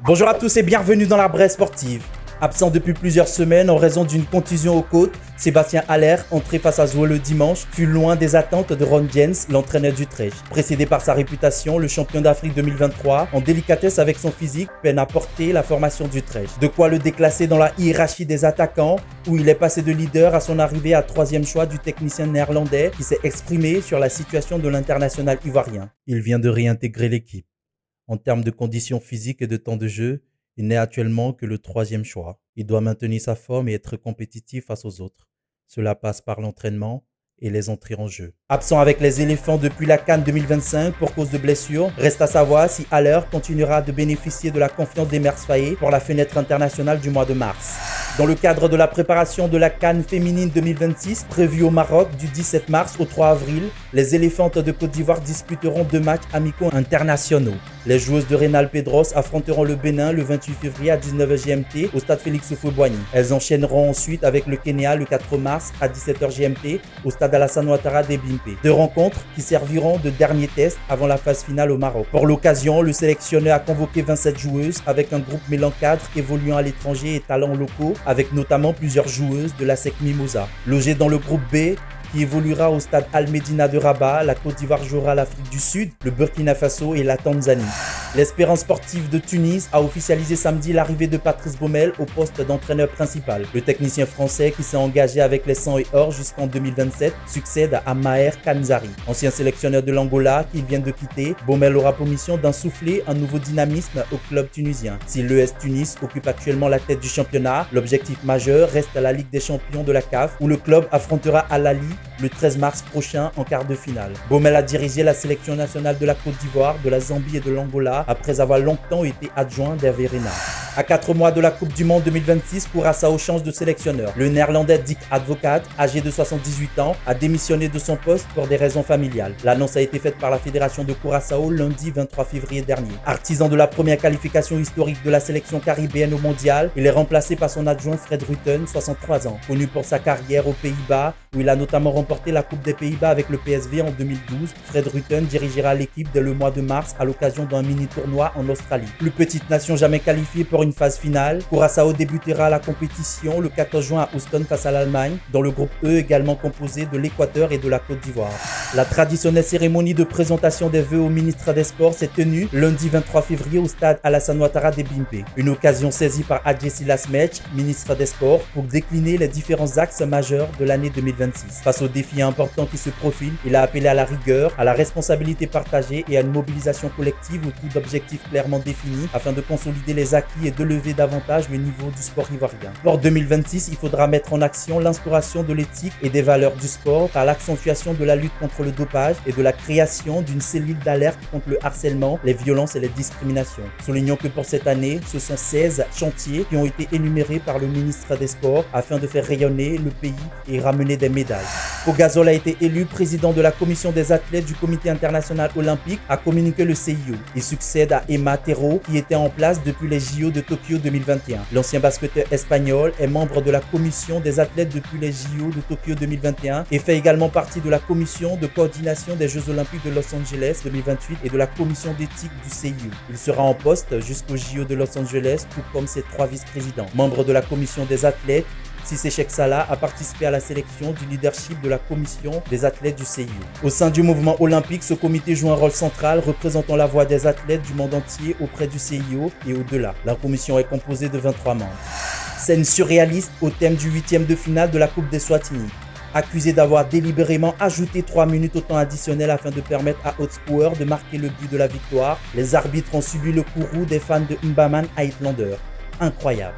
Bonjour à tous et bienvenue dans la Brève sportive. Absent depuis plusieurs semaines en raison d'une contusion aux côtes, Sébastien Haller, entré face à Zwolle le dimanche, fut loin des attentes de Ron Jens, l'entraîneur d'Utrecht. Précédé par sa réputation, le champion d'Afrique 2023, en délicatesse avec son physique, peine à porter la formation d'Utrecht. De quoi le déclasser dans la hiérarchie des attaquants, où il est passé de leader à son arrivée à troisième choix du technicien néerlandais qui s'est exprimé sur la situation de l'international ivoirien. Il vient de réintégrer l'équipe. En termes de conditions physiques et de temps de jeu, il n'est actuellement que le troisième choix. Il doit maintenir sa forme et être compétitif face aux autres. Cela passe par l'entraînement et les entrées en jeu. Absent avec les éléphants depuis la CAN 2025 pour cause de blessure, reste à savoir si Haller continuera de bénéficier de la confiance d'Emers Faé pour la fenêtre internationale du mois de mars. Dans le cadre de la préparation de la CAN féminine 2026, prévue au Maroc du 17 mars au 3 avril, les éléphantes de Côte d'Ivoire disputeront 2 matchs amicaux internationaux. Les joueuses de Reynal Pedros affronteront le Bénin le 28 février à 19h GMT au stade Félix Houphouët-Boigny. Elles enchaîneront ensuite avec le Kenya le 4 mars à 17h GMT au stade Alassane Ouattara d'Ebimpe. 2 rencontres qui serviront de dernier test avant la phase finale au Maroc. Pour l'occasion, le sélectionneur a convoqué 27 joueuses avec un groupe mêlant cadres évoluant à l'étranger et talents locaux, avec notamment plusieurs joueuses de la SEC Mimosa. Logées dans le groupe B, qui évoluera au stade Al-Medina de Rabat, la Côte d'Ivoire jouera l'Afrique du Sud, le Burkina Faso et la Tanzanie. L'Espérance sportive de Tunis a officialisé samedi l'arrivée de Patrice Baumel au poste d'entraîneur principal. Le technicien français qui s'est engagé avec les 100 et or jusqu'en 2027 succède à Maher Kanzari. Ancien sélectionneur de l'Angola qu'il vient de quitter, Baumel aura pour mission d'insuffler un nouveau dynamisme au club tunisien. Si l'ES Tunis occupe actuellement la tête du championnat, l'objectif majeur reste la Ligue des champions de la CAF où le club affrontera Al Ahly le 13 mars prochain en quart de finale. Baumel a dirigé la sélection nationale de la Côte d'Ivoire, de la Zambie et de l'Angola après avoir longtemps été adjoint d'Hervé Renard. À 4 mois de la Coupe du Monde 2026, Curaçao change de sélectionneur. Le néerlandais Dick Advocaat, âgé de 78 ans, a démissionné de son poste pour des raisons familiales. L'annonce a été faite par la fédération de Curaçao lundi 23 février dernier. Artisan de la première qualification historique de la sélection caribéenne au mondial, il est remplacé par son adjoint Fred Rutten, 63 ans. Connu pour sa carrière aux Pays-Bas, où il a notamment remporté la Coupe des Pays-Bas avec le PSV en 2012, Fred Rutten dirigera l'équipe dès le mois de mars à l'occasion d'un mini-tournoi en Australie. Plus petite nation jamais qualifiée pour une phase finale, Curaçao débutera la compétition le 14 juin à Houston face à l'Allemagne, dans le groupe E également composé de l'Équateur et de la Côte d'Ivoire. La traditionnelle cérémonie de présentation des vœux au ministre des Sports s'est tenue lundi 23 février au stade Alassane Ouattara d'Ebimpe. Une occasion saisie par Adjé Silas Mech, ministre des Sports, pour décliner les différents axes majeurs de l'année 2026. Face aux défis importants qui se profilent, il a appelé à la rigueur, à la responsabilité partagée et à une mobilisation collective autour d'objectifs clairement définis afin de consolider les acquis et de lever davantage le niveau du sport ivoirien. Pour 2026, il faudra mettre en action l'instauration de l'éthique et des valeurs du sport par l'accentuation de la lutte contre le dopage et de la création d'une cellule d'alerte contre le harcèlement, les violences et les discriminations. Soulignons que pour cette année, ce sont 16 chantiers qui ont été énumérés par le ministre des Sports afin de faire rayonner le pays et ramener des médailles. Pogazol a été élu président de la commission des athlètes du Comité international olympique, a communiqué le CIO. Il succède à Emma Terro qui était en place depuis les JO de Tokyo 2021. L'ancien basketteur espagnol est membre de la commission des athlètes depuis les JO de Tokyo 2021 et fait également partie de la commission de coordination des Jeux olympiques de Los Angeles 2028 et de la commission d'éthique du CIO. Il sera en poste jusqu'aux JO de Los Angeles, tout comme ses 3 vice-présidents. Membre de la commission des athlètes, Cissé Cheikh Salah a participé à la sélection du leadership de la commission des athlètes du CIO. Au sein du mouvement olympique, ce comité joue un rôle central représentant la voix des athlètes du monde entier auprès du CIO et au-delà. La commission est composée de 23 membres. Scène surréaliste au thème du 8e de finale de la Coupe d'Eswatini. Accusé d'avoir délibérément ajouté 3 minutes au temps additionnel afin de permettre à Hotspur de marquer le but de la victoire, les arbitres ont subi le courroux des fans de Mbaman à Hitlander. Incroyable.